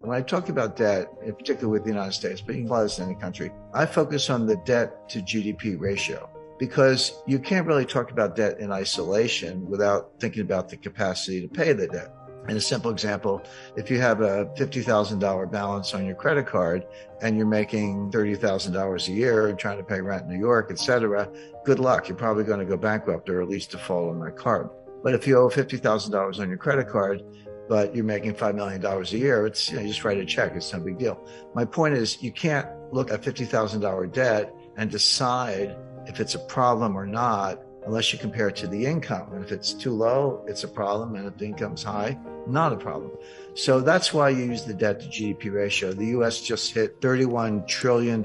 When I talk about debt, in particular with the United States, but you can apply this to any country, I focus on the debt to GDP ratio because you can't really talk about debt in isolation without thinking about the capacity to pay the debt. In a simple example, if you have a $50,000 balance on your credit card and you're making $30,000 a year and trying to pay rent in New York, et cetera, good luck. You're probably going to go bankrupt or at least default on that card. But if you owe $50,000 on your credit card, but you're making $5 million a year, it's, you just write a check. It's no big deal. My point is you can't look at $50,000 debt and decide if it's a problem or not unless you compare it to the income. And if it's too low, it's a problem. And if the income's high, not a problem. So that's why you use the debt to GDP ratio. The U.S. just hit $31 trillion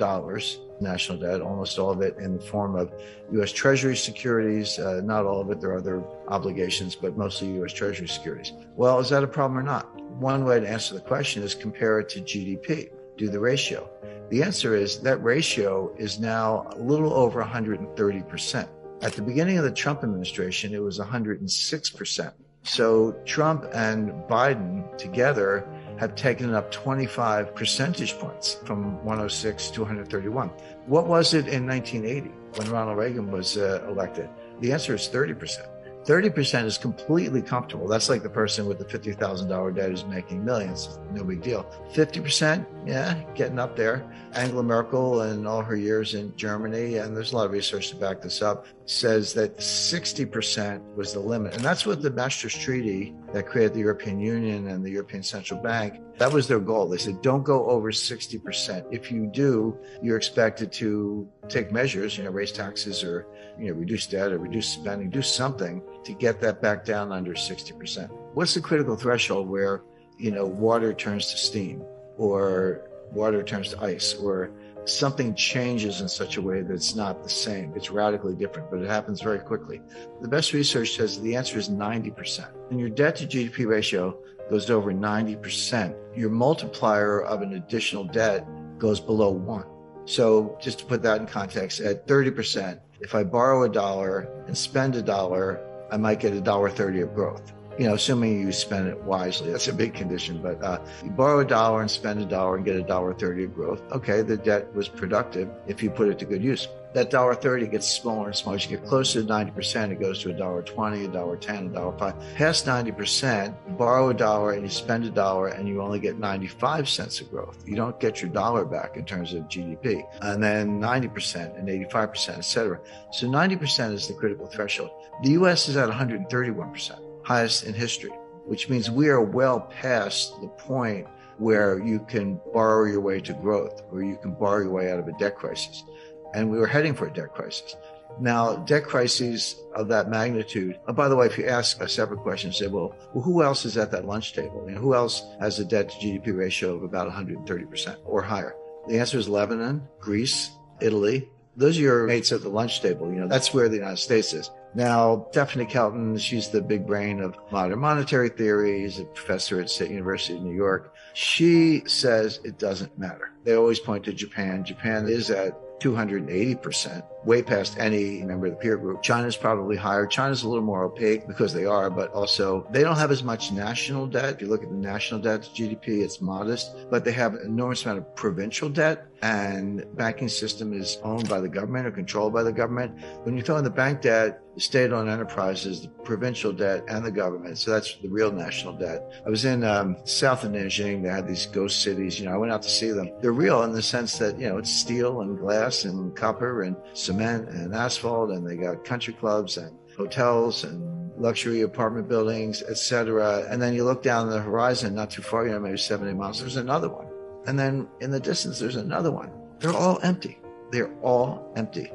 national debt, almost all of it in the form of U.S. Treasury securities. Not all of it. There are other obligations, but mostly U.S. Treasury securities. Well, is that a problem or not? One way to answer the question is compare it to GDP. Do the ratio. The answer is that ratio is now a little over 130%. At the beginning of the Trump administration, it was 106%. So Trump and Biden together have taken up 25 percentage points from 106 to 131. What was it in 1980 when Ronald Reagan was elected? The answer is 30%. 30% is completely comfortable. That's like the person with the $50,000 debt who's making millions. No big deal. 50%, yeah, getting up there. Angela Merkel and all her years in Germany, and there's a lot of research to back this up, says that 60% was the limit. And that's what the Maastricht Treaty that created the European Union and the European Central Bank, that was their goal. They said, don't go over 60%. If you do, you're expected to take measures, raise taxes or, reduce debt or reduce spending, do something to get that back down under 60%. What's the critical threshold where, water turns to steam or water turns to ice or something changes in such a way that it's not the same? It's radically different, but it happens very quickly. The best research says the answer is 90%. And your debt to GDP ratio goes to over 90%. Your multiplier of an additional debt goes below 1. So just to put that in context, at 30%, if I borrow $1 and spend $1, I might get $1.30 of growth. Assuming you spend it wisely. That's a big condition, but you borrow $1 and spend $1 and get $1.30 of growth. Okay, the debt was productive if you put it to good use. That $1.30 gets smaller and smaller. As you get closer to 90%, it goes to $1.20, $1.10, $1.05. Past 90%, you borrow $1 and you spend $1 and you only get 95 cents of growth. You don't get your dollar back in terms of GDP. And then 90% and 85%, et cetera. So 90% is the critical threshold. The U.S. is at 131%. Highest in history, which means we are well past the point where you can borrow your way to growth, where you can borrow your way out of a debt crisis. And we were heading for a debt crisis. Now, debt crises of that magnitude, by the way, if you ask a separate question, say, well, who else is at that lunch table? Who else has a debt to GDP ratio of about 130% or higher? The answer is Lebanon, Greece, Italy. Those are your mates at the lunch table. That's where the United States is. Now, Daphne Kelton, she's the big brain of modern monetary theory. She's a professor at State University of New York. She says it doesn't matter. They always point to Japan. Japan is at 280%, way past any member of the peer group. China's probably higher. China's a little more opaque because they are, but also they don't have as much national debt. If you look at the national debt to GDP, it's modest, but they have an enormous amount of provincial debt, and banking system is owned by the government or controlled by the government. When you throw in the bank debt, the state-owned enterprises, the provincial debt, and the government. So that's the real national debt. I was in south of Nanjing. They had these ghost cities. I went out to see them. They're real in the sense that, it's steel and glass and copper and cement and asphalt, and they got country clubs and hotels and luxury apartment buildings, etc. And then you look down the horizon, not too far, maybe 70 miles, there's another one. And then in the distance, there's another one. They're all empty. They're all empty.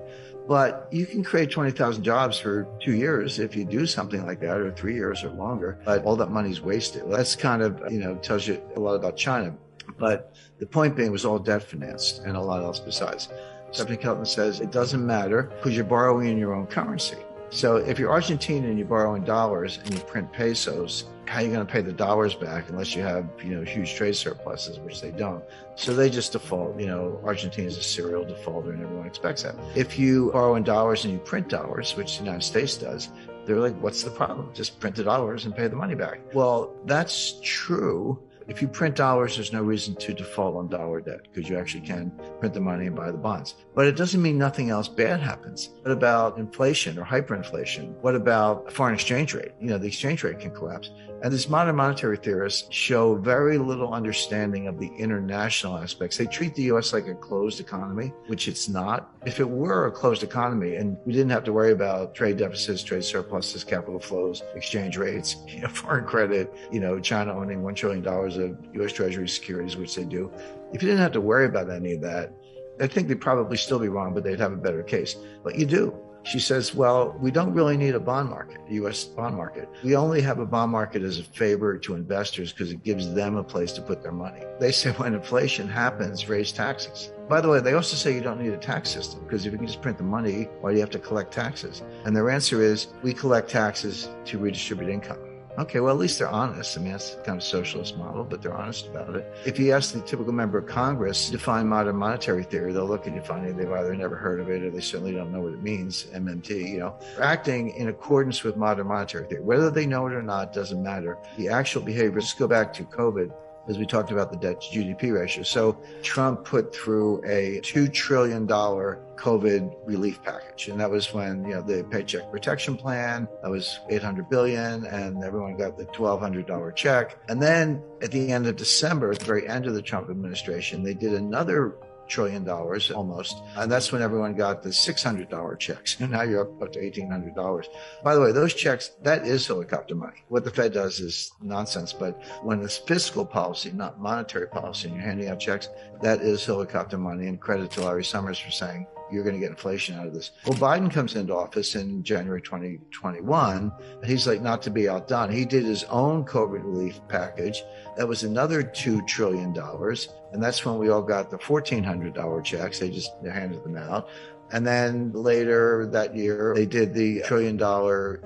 But you can create 20,000 jobs for 2 years if you do something like that, or 3 years or longer. But all that money's wasted. That's kind of, tells you a lot about China. But the point being, it was all debt financed and a lot else besides. Daphne Kelton says it doesn't matter because you're borrowing in your own currency. So if you're Argentine and you borrow in dollars and you print pesos, how are you going to pay the dollars back unless you have, huge trade surpluses, which they don't. So they just default. Argentina is a serial defaulter and everyone expects that. If you borrow in dollars and you print dollars, which the United States does, they're like, what's the problem? Just print the dollars and pay the money back. Well, that's true. If you print dollars, there's no reason to default on dollar debt because you actually can print the money and buy the bonds. But it doesn't mean nothing else bad happens. What about inflation or hyperinflation? What about foreign exchange rate? The exchange rate can collapse. And these modern monetary theorists show very little understanding of the international aspects. They treat the U.S. like a closed economy, which it's not. If it were a closed economy and we didn't have to worry about trade deficits, trade surpluses, capital flows, exchange rates, foreign credit, China owning $1 trillion of U.S. Treasury securities, which they do. If you didn't have to worry about any of that, I think they'd probably still be wrong, but they'd have a better case. But you do. She says, well, we don't really need a bond market, a U.S. bond market. We only have a bond market as a favor to investors because it gives them a place to put their money. They say when inflation happens, raise taxes. By the way, they also say you don't need a tax system because if you can just print the money, why do you have to collect taxes? And their answer is, we collect taxes to redistribute income. Okay, well, at least they're honest. That's kind of a socialist model, but they're honest about it. If you ask the typical member of Congress to define modern monetary theory, they'll look at you funny. They've either never heard of it or they certainly don't know what it means, MMT, Acting in accordance with modern monetary theory. Whether they know it or not doesn't matter. The actual behavior, let's go back to COVID, as we talked about the debt to GDP ratio. So Trump put through a $2 trillion COVID relief package. And that was when, the Paycheck Protection Plan, that was $800 billion, and everyone got the $1,200 check. And then at the end of December, at the very end of the Trump administration, they did another $1 trillion almost. And that's when everyone got the $600 checks. And now you're up to $1,800. By the way, those checks, that is helicopter money. What the Fed does is nonsense. But when it's fiscal policy, not monetary policy, and you're handing out checks, that is helicopter money. And credit to Larry Summers for saying, you're going to get inflation out of this. Well, Biden comes into office in January 2021, and he's like, not to be outdone. He did his own COVID relief package. That was another $2 trillion. And that's when we all got the $1,400 checks. They handed them out. And then later that year, they did the $1 trillion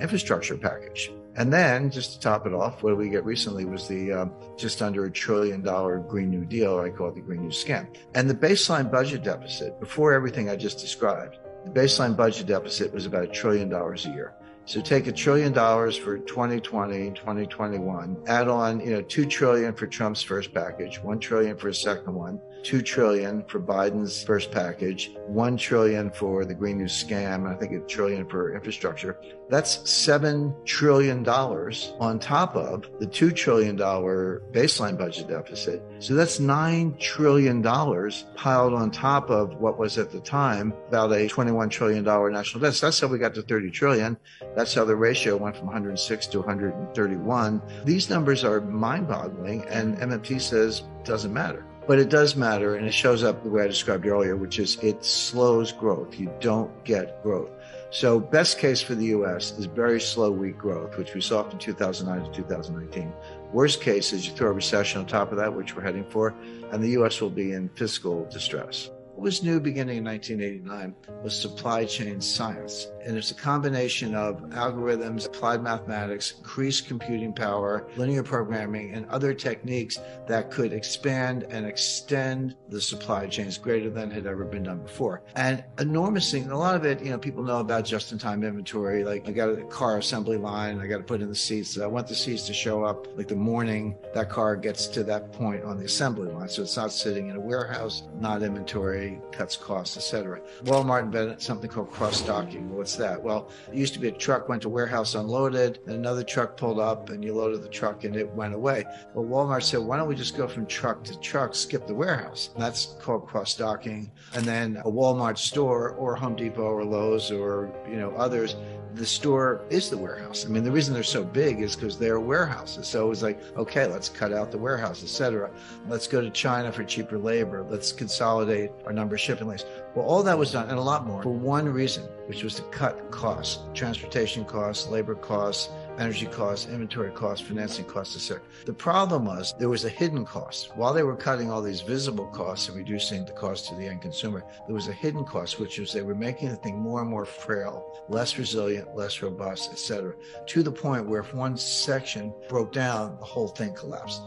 infrastructure package. And then, just to top it off, what did we get recently was the just under $1 trillion Green New Deal, or I call it the Green New Scam. And the baseline budget deficit, before everything I just described, the baseline budget deficit was about $1 trillion a year. So take $1 trillion for 2020, 2021, add on, $2 trillion for Trump's first package, $1 trillion for his second one, $2 trillion for Biden's first package, $1 trillion for the Green New Scam, I think $1 trillion for infrastructure. That's $7 trillion on top of the $2 trillion baseline budget deficit. So that's $9 trillion piled on top of what was at the time about a $21 trillion national debt. So that's how we got to 30 trillion. That's how the ratio went from 106 to 131. These numbers are mind-boggling, and MMT says it doesn't matter. But it does matter, and it shows up the way I described earlier, which is it slows growth. You don't get growth. So best case for the U.S. is very slow, weak growth, which we saw from 2009 to 2019. Worst case is you throw a recession on top of that, which we're heading for, and the U.S. will be in fiscal distress. What was new beginning in 1989 was supply chain science. And it's a combination of algorithms, applied mathematics, increased computing power, linear programming, and other techniques that could expand and extend the supply chains greater than had ever been done before. And enormous thing, a lot of it, people know about just-in-time inventory. Like, I got a car assembly line, I got to put in the seats. I want the seats to show up like the morning that car gets to that point on the assembly line. So it's not sitting in a warehouse, not inventory, cuts costs, etc. Walmart invented something called cross-docking. Well, what's that? Well, it used to be a truck went to warehouse, unloaded, and another truck pulled up, and you loaded the truck, and it went away. Well, Walmart said, why don't we just go from truck to truck, skip the warehouse? And that's called cross-docking. And then a Walmart store or Home Depot or Lowe's or, others, the store is the warehouse. The reason they're so big is because they're warehouses. So it was like, okay, let's cut out the warehouse, etc. Let's go to China for cheaper labor. Let's consolidate our number of shipping lanes. Well, all that was done, and a lot more, for one reason, which was to cut costs, transportation costs, labor costs, energy costs, inventory costs, financing costs, etc. The problem was there was a hidden cost. While they were cutting all these visible costs and reducing the cost to the end consumer, there was a hidden cost, which was they were making the thing more and more frail, less resilient, less robust, etc., to the point where if one section broke down, the whole thing collapsed.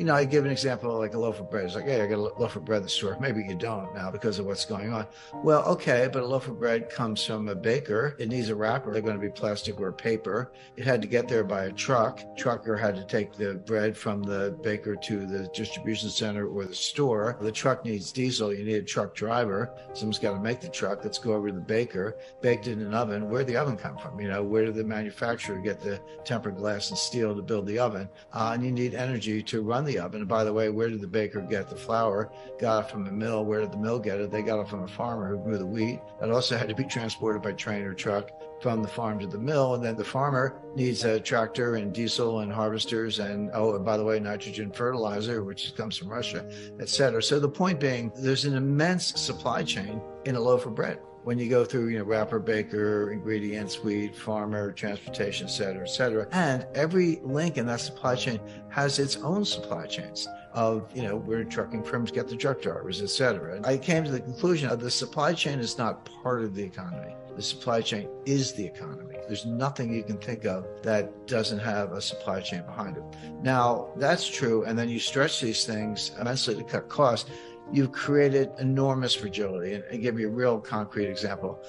I give an example like a loaf of bread. It's like, hey, I got a loaf of bread in the store. Maybe you don't now because of what's going on. Well, okay, but a loaf of bread comes from a baker. It needs a wrapper. They're going to be plastic or paper. It had to get there by a truck. Trucker had to take the bread from the baker to the distribution center or the store. The truck needs diesel. You need a truck driver. Someone's got to make the truck. Let's go over to the baker. Baked in an oven. Where'd the oven come from? Where did the manufacturer get the tempered glass and steel to build the oven? And you need energy to run the oven. And by the way, where did the baker get the flour? Got it from a mill. Where did the mill get it? They got it from a farmer who grew the wheat. That also had to be transported by train or truck from the farm to the mill. And then the farmer needs a tractor and diesel and harvesters and by the way, nitrogen fertilizer, which comes from Russia, et cetera. So the point being, there's an immense supply chain in a loaf of bread. When you go through, wrapper, baker, ingredients, wheat, farmer, transportation, et cetera, et cetera. And every link in that supply chain has its own supply chains of, where trucking firms get the truck drivers, et cetera. And I came to the conclusion of the supply chain is not part of the economy. The supply chain is the economy. There's nothing you can think of that doesn't have a supply chain behind it. Now, that's true. And then you stretch these things immensely to cut costs. You've created enormous fragility. And I'll give you a real concrete example.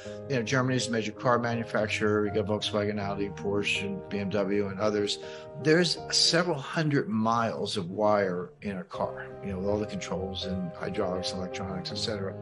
Germany's a major car manufacturer. You got Volkswagen, Audi, Porsche, and BMW, and others. There's several hundred miles of wire in a car, with all the controls and hydraulics, electronics, et cetera.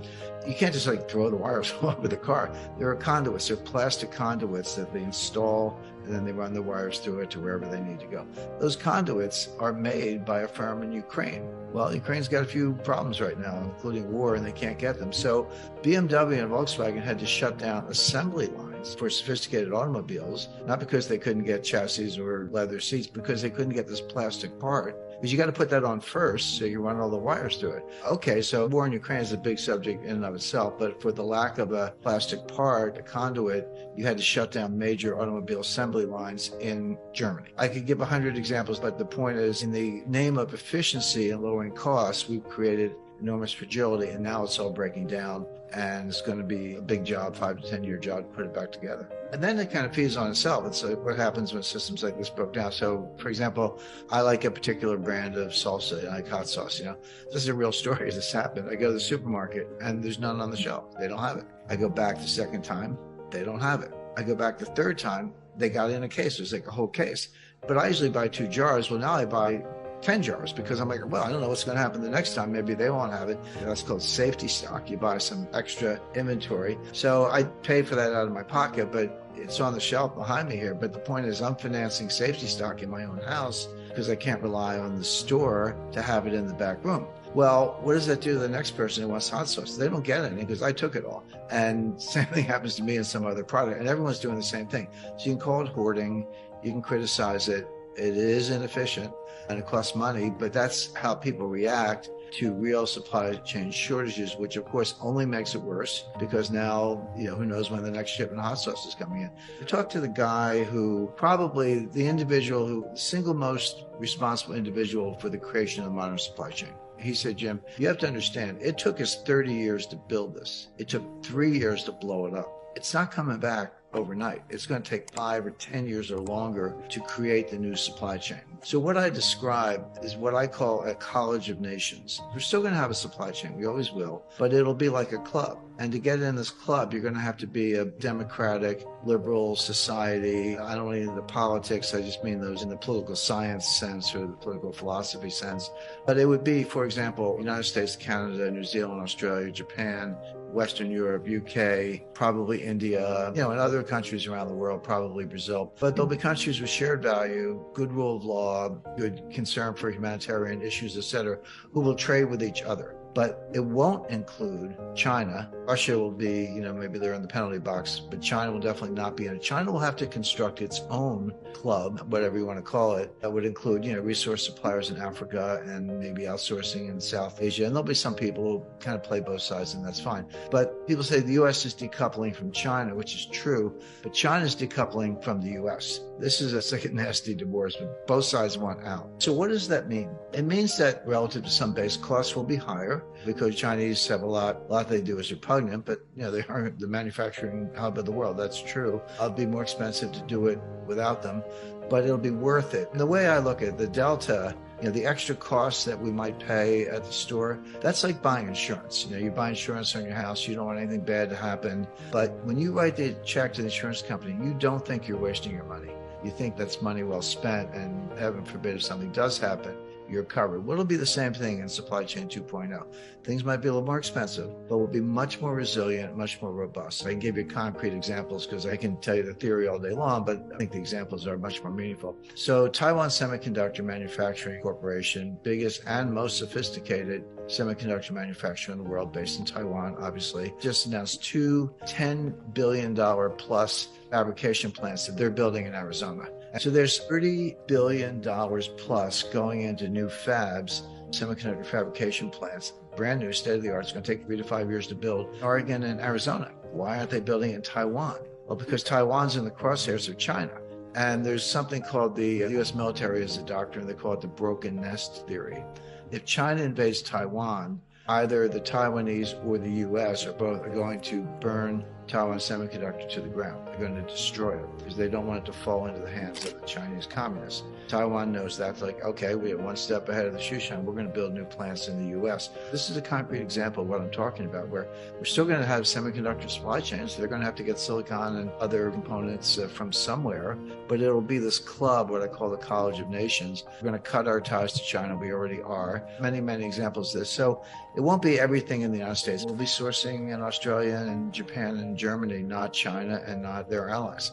You can't just throw the wires all over the car. There are conduits. There are plastic conduits that they install, and then they run the wires through it to wherever they need to go. Those conduits are made by a firm in Ukraine. Well, Ukraine's got a few problems right now, including war, and they can't get them. So BMW and Volkswagen had to shut down assembly lines for sophisticated automobiles, not because they couldn't get chassis or leather seats, because they couldn't get this plastic part. Because you got to put that on first, so you run all the wires through it. Okay, so war in Ukraine is a big subject in and of itself, but for the lack of a plastic part, a conduit, you had to shut down major automobile assembly lines in Germany. I could give 100 examples, but the point is, in the name of efficiency and lowering costs, we've created enormous fragility, and now it's all breaking down, and it's going to be a big job, 5 to 10 year job to put it back together. And then it kind of feeds on itself. It's what happens when systems like this broke down. So, for example, I like a particular brand of salsa, I like hot sauce. This is a real story. This happened. I go to the supermarket and there's none on the shelf. They don't have it. I go back the second time. They don't have it. I go back the third time. They got it in a case. There's like a whole case. But I usually buy 2 jars. Well, now I buy 10 jars because I'm like, well, I don't know what's going to happen the next time. Maybe they won't have it. That's called safety stock. You buy some extra inventory. So I pay for that out of my pocket, but it's on the shelf behind me here. But the point is, I'm financing safety stock in my own house because I can't rely on the store to have it in the back room. Well, what does that do to the next person who wants hot sauce? They don't get anything because I took it all. And same thing happens to me in some other product. And everyone's doing the same thing. So you can call it hoarding. You can criticize it. It is inefficient and it costs money, but that's how people react to real supply chain shortages, which of course only makes it worse because now, who knows when the next shipment of hot sauce is coming in. I talked to the guy who probably the single most responsible individual for the creation of the modern supply chain. He said, Jim, you have to understand, it took us 30 years to build this. It took 3 years to blow it up. It's not coming back overnight. It's going to take 5 or 10 years or longer to create the new supply chain. So what I describe is what I call a college of nations. We're still going to have a supply chain. We always will. But it'll be like a club. And to get in this club, you're going to have to be a democratic, liberal society. I don't mean the politics. I just mean those in the political science sense or the political philosophy sense. But it would be, for example, United States, Canada, New Zealand, Australia, Japan, Western Europe, UK, probably India, and other countries around the world, probably Brazil. But there'll be countries with shared value, good rule of law, good concern for humanitarian issues, et cetera, who will trade with each other. But it won't include China. Russia will be, maybe they're in the penalty box, but China will definitely not be in it. China will have to construct its own club, whatever you want to call it, that would include, resource suppliers in Africa and maybe outsourcing in South Asia. And there'll be some people who kind of play both sides, and that's fine. But people say the U.S. is decoupling from China, which is true, but China is decoupling from the U.S. This is a second nasty divorce, but both sides want out. So what does that mean? It means that relative to some base, costs will be higher because Chinese have a lot they do is repugnant, but they aren't the manufacturing hub of the world. That's true. It'll be more expensive to do it without them. but it'll be worth it. And the way I look at it, the delta, the extra costs that we might pay at the store, that's like buying insurance. You buy insurance on your house, you don't want anything bad to happen. But when you write the check to the insurance company, you don't think you're wasting your money. You think that's money well spent, and heaven forbid if something does happen, you're covered. Well, it'll be the same thing in supply chain 2.0. Things might be a little more expensive, but will be much more resilient, much more robust. I can give you concrete examples because I can tell you the theory all day long, but I think the examples are much more meaningful. So Taiwan Semiconductor Manufacturing Corporation, biggest and most sophisticated semiconductor manufacturer in the world, based in Taiwan, obviously, just announced two $10 billion plus fabrication plants that they're building in Arizona. So there's $30 billion plus going into new fabs, semiconductor fabrication plants, brand new, state of the art. It's going to take 3 to 5 years to build. Oregon and Arizona. Why aren't they building in Taiwan? Well, because Taiwan's in the crosshairs of China. And there's something called the U.S. military has a doctrine, they call it the broken nest theory. If China invades Taiwan, either the Taiwanese or the U.S. or both are going to burn Taiwan Semiconductor to the ground. They're going to destroy it because they don't want it to fall into the hands of the Chinese communists. Taiwan knows that's like, okay, we are one step ahead of the shoe shine. We're going to build new plants in the U.S. This is a concrete example of what I'm talking about, where we're still going to have semiconductor supply chains. They're going to have to get silicon and other components from somewhere, but it'll be this club, what I call the College of Nations. We're going to cut our ties to China. We already are. Many, many examples of this. So it won't be everything in the United States. We'll be sourcing in Australia and Japan and Germany, not China and not their allies.